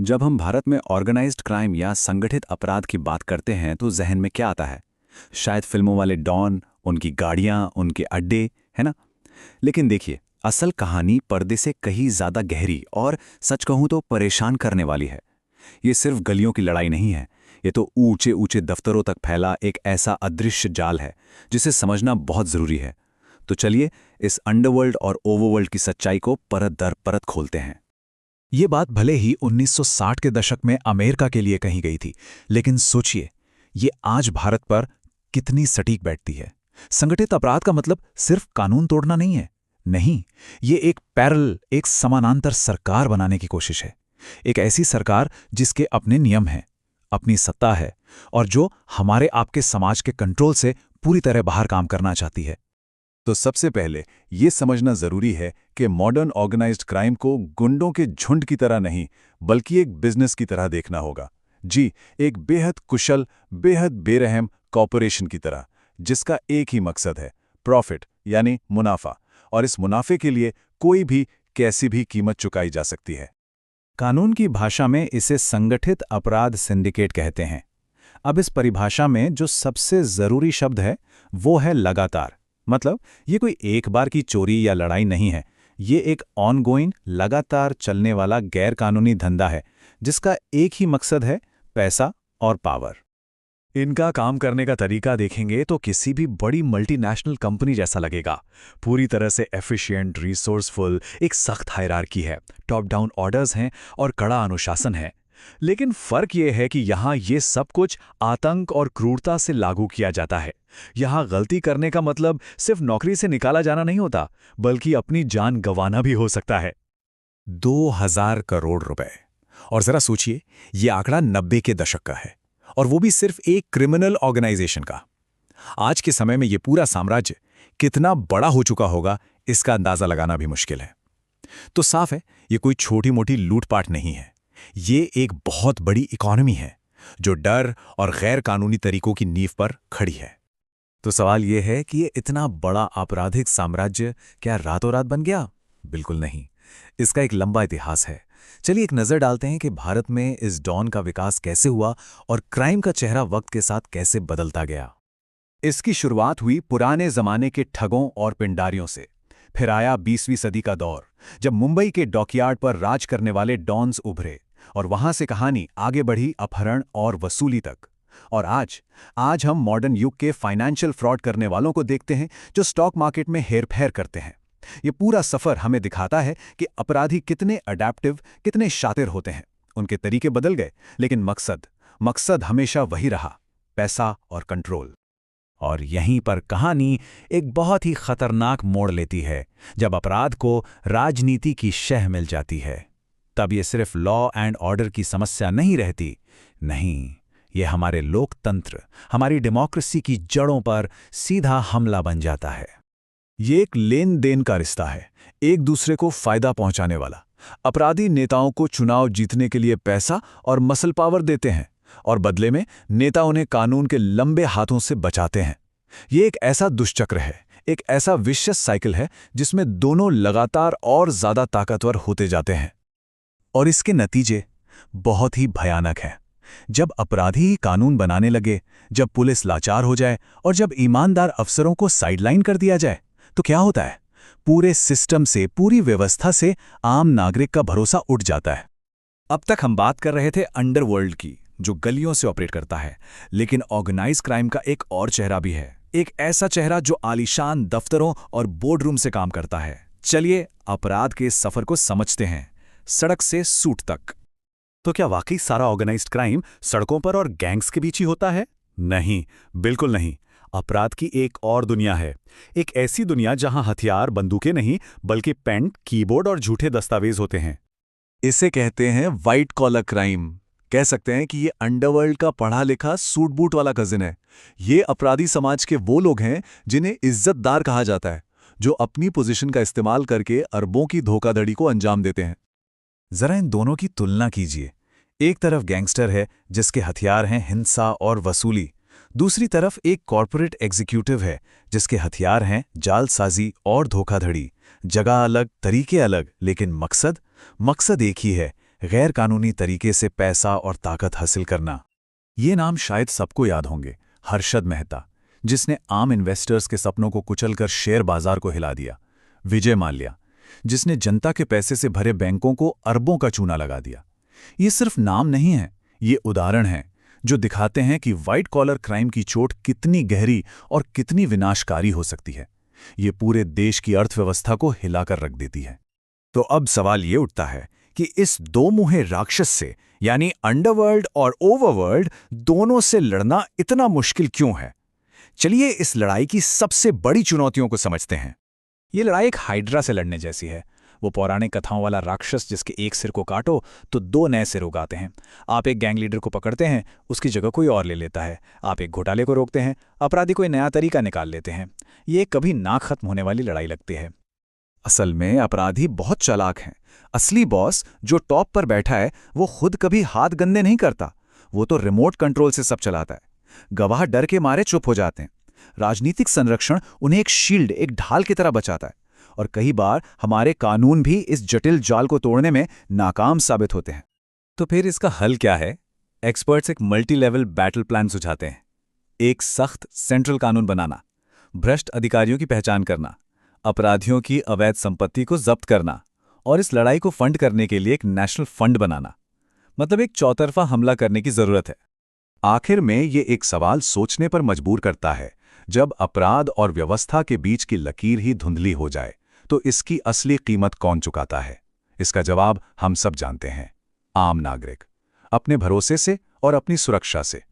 जब हम भारत में ऑर्गेनाइज्ड क्राइम या संगठित अपराध की बात करते हैं तो जहन में क्या आता है? शायद फिल्मों वाले डॉन, उनकी गाड़ियां, उनके अड्डे, है ना? लेकिन देखिए, असल कहानी पर्दे से कहीं ज्यादा गहरी और सच कहूं तो परेशान करने वाली है। ये सिर्फ गलियों की लड़ाई नहीं है। ये तो ऊंचे ऊंचे दफ्तरों तक फैला एक ऐसा अदृश्य जाल है जिसे समझना बहुत जरूरी है। तो चलिए इस अंडरवर्ल्ड और ओवरवर्ल्ड की सच्चाई को परत दर परत खोलते हैं। ये बात भले ही 1960 के दशक में अमेरिका के लिए कही गई थी, लेकिन सोचिए, ये आज भारत पर कितनी सटीक बैठती है। संगठित अपराध का मतलब सिर्फ कानून तोड़ना नहीं है। नहीं, ये एक समानांतर सरकार बनाने की कोशिश है। एक ऐसी सरकार जिसके अपने नियम हैं, अपनी सत्ता है, और जो हमारे आपके समाज के कंट्रोल से पूरी तरह बाहर काम करना चाहती है। तो सबसे पहले ये समझना जरूरी है कि मॉडर्न ऑर्गेनाइज्ड क्राइम को गुंडों के झुंड की तरह नहीं, बल्कि एक बिजनेस की तरह देखना होगा। जी, एक बेहद कुशल, बेहद बेरहम कॉर्पोरेशन की तरह, जिसका एक ही मकसद है, प्रॉफिट यानी मुनाफा। और इस मुनाफे के लिए कोई भी कैसी भी कीमत चुकाई जा सकती है। कानून की भाषा में इसे संगठित अपराध सिंडिकेट कहते हैं। अब इस परिभाषा में जो सबसे जरूरी शब्द है वो है लगातार। मतलब ये कोई एक बार की चोरी या लड़ाई नहीं है। ये एक ऑनगोइंग, लगातार चलने वाला गैर कानूनी धंधा है जिसका एक ही मकसद है, पैसा और पावर। इनका काम करने का तरीका देखेंगे तो किसी भी बड़ी मल्टीनेशनल कंपनी जैसा लगेगा। पूरी तरह से एफिशिएंट, रिसोर्सफुल, एक सख्त हायरार्की है, टॉप डाउन ऑर्डर्स हैं और कड़ा अनुशासन है। लेकिन फर्क ये है कि यहाँ ये सब कुछ आतंक और क्रूरता से लागू किया जाता है। यहाँ गलती करने का मतलब सिर्फ नौकरी से निकाला जाना नहीं होता, बल्कि अपनी जान गंवाना भी हो सकता है। 2000 करोड़ रुपए। और जरा सोचिए, ये आंकड़ा 90 के दशक का है, और वो भी सिर्फ एक क्रिमिनल ऑर्गेनाइजेशन का। आज के समय में ये पूरा साम्राज्य कितना बड़ा हो चुका होगा, इसका अंदाजा लगाना भी मुश्किल है। तो साफ है, ये कोई छोटी मोटी लूटपाट नहीं है। ये एक बहुत बड़ी इकोनॉमी है जो डर और गैर कानूनी तरीकों की नींव पर खड़ी है। तो सवाल यह है कि ये इतना बड़ा आपराधिक साम्राज्य क्या रातों रात बन गया? बिल्कुल नहीं। इसका एक लंबा इतिहास है। चलिए एक नजर डालते हैं कि भारत में इस डॉन का विकास कैसे हुआ और क्राइम का चेहरा वक्त के साथ कैसे बदलता गया। इसकी शुरुआत हुई पुराने जमाने के ठगों और पिंडारियों से। फिर आया 20वीं सदी का दौर, जब मुंबई के डॉकयार्ड पर राज करने वाले डॉन्स उभरे, और वहां से कहानी आगे बढ़ी अपहरण और वसूली तक। और आज हम मॉडर्न युग के फाइनेंशियल फ्रॉड करने वालों को देखते हैं, जो स्टॉक मार्केट में हेरफेर करते हैं। ये पूरा सफर हमें दिखाता है कि अपराधी कितने अडैप्टिव, कितने शातिर होते हैं। उनके तरीके बदल गए, लेकिन मकसद हमेशा वही रहा, पैसा और कंट्रोल। और यहीं पर कहानी एक बहुत ही खतरनाक मोड़ लेती है, जब अपराध को राजनीति की शह मिल जाती है। तब ये सिर्फ लॉ एंड ऑर्डर की समस्या नहीं रहती। नहीं, ये हमारे लोकतंत्र, हमारी डेमोक्रेसी की जड़ों पर सीधा हमला बन जाता है। ये एक लेन देन का रिश्ता है, एक दूसरे को फायदा पहुंचाने वाला। अपराधी नेताओं को चुनाव जीतने के लिए पैसा और मसल पावर देते हैं, और बदले में नेता उन्हें कानून के लंबे हाथों से बचाते हैं। ये एक ऐसा दुष्चक्र है, एक ऐसा विशिष्ट साइकिल है जिसमें दोनों लगातार और ज्यादा ताकतवर होते जाते हैं। और इसके नतीजे बहुत ही भयानक हैं। जब अपराधी ही कानून बनाने लगे, जब पुलिस लाचार हो जाए और जब ईमानदार अफसरों को साइडलाइन कर दिया जाए, तो क्या होता है? पूरे सिस्टम से, पूरी व्यवस्था से आम नागरिक का भरोसा उठ जाता है। अब तक हम बात कर रहे थे अंडरवर्ल्ड की, जो गलियों से ऑपरेट करता है। लेकिन ऑर्गेनाइज क्राइम का एक और चेहरा भी है, एक ऐसा चेहरा जो आलीशान दफ्तरों और बोर्डरूम से काम करता है। चलिए अपराध के इस सफर को समझते हैं, सड़क से सूट तक। तो क्या वाकई सारा ऑर्गेनाइज्ड क्राइम सड़कों पर और गैंग्स के बीच ही होता है? नहीं, बिल्कुल नहीं। अपराध की एक और दुनिया है, एक ऐसी दुनिया जहां हथियार, बंदूकें नहीं, बल्कि पेन, कीबोर्ड और झूठे दस्तावेज होते हैं। इसे कहते हैं व्हाइट कॉलर क्राइम। कह सकते हैं कि ये अंडरवर्ल्ड का पढ़ा लिखा सूट बूट वाला कजिन है। ये अपराधी समाज के वो लोग हैं जिन्हें इज्जतदार कहा जाता है, जो अपनी पोजीशन का इस्तेमाल करके अरबों की धोखाधड़ी को अंजाम देते हैं। जरा इन दोनों की तुलना कीजिए। एक तरफ गैंगस्टर है जिसके हथियार हैं हिंसा और वसूली। दूसरी तरफ एक कॉर्पोरेट एग्जीक्यूटिव है जिसके हथियार हैं जालसाजी और धोखाधड़ी। जगह अलग, तरीके अलग, लेकिन मकसद एक ही है, गैर कानूनी तरीके से पैसा और ताकत हासिल करना। ये नाम शायद सबको याद होंगे। हर्षद मेहता, जिसने आम इन्वेस्टर्स के सपनों को कुचलकर शेयर बाजार को हिला दिया। विजय माल्या, जिसने जनता के पैसे से भरे बैंकों को अरबों का चूना लगा दिया। ये सिर्फ नाम नहीं है, ये उदाहरण हैं जो दिखाते हैं कि व्हाइट कॉलर क्राइम की चोट कितनी गहरी और कितनी विनाशकारी हो सकती है। ये पूरे देश की अर्थव्यवस्था को हिलाकर रख देती है। तो अब सवाल ये उठता है कि इस दो मुहे राक्षस से, यानी अंडरवर्ल्ड और ओवरवर्ल्ड, दोनों से लड़ना इतना मुश्किल क्यों है? चलिए इस लड़ाई की सबसे बड़ी चुनौतियों को समझते हैं। ये लड़ाई एक हाइड्रा से लड़ने जैसी है। वो पौराणिक कथाओं वाला राक्षस जिसके एक सिर को काटो तो दो नए सिर उगाते हैं। आप एक गैंग लीडर को पकड़ते हैं, उसकी जगह कोई और ले लेता है। आप एक घोटाले को रोकते हैं, अपराधी कोई नया तरीका निकाल लेते हैं। ये कभी ना खत्म होने वाली लड़ाई लगती है। असल में अपराधी बहुत चालाक हैं। असली बॉस जो टॉप पर बैठा है वो खुद कभी हाथ गंदे नहीं करता। वो तो रिमोट कंट्रोल से सब चलाता है। गवाह डर के मारे चुप हो जाते हैं। राजनीतिक संरक्षण उन्हें एक शील्ड, एक ढाल की तरह बचाता है। और कई बार हमारे कानून भी इस जटिल जाल को तोड़ने में नाकाम साबित होते हैं। तो फिर इसका हल क्या है? एक्सपर्ट्स एक मल्टी लेवल बैटल प्लान सुझाते हैं। एक सख्त सेंट्रल कानून बनाना, भ्रष्ट अधिकारियों की पहचान करना, अपराधियों की अवैध संपत्ति को जब्त करना और इस लड़ाई को फंड करने के लिए एक नेशनल फंड बनाना। मतलब एक चौतरफा हमला करने की जरूरत है। आखिर में ये एक सवाल सोचने पर मजबूर करता है। जब अपराध और व्यवस्था के बीच की लकीर ही धुंधली हो जाए तो इसकी असली कीमत कौन चुकाता है? इसका जवाब हम सब जानते हैं। आम नागरिक, अपने भरोसे से और अपनी सुरक्षा से।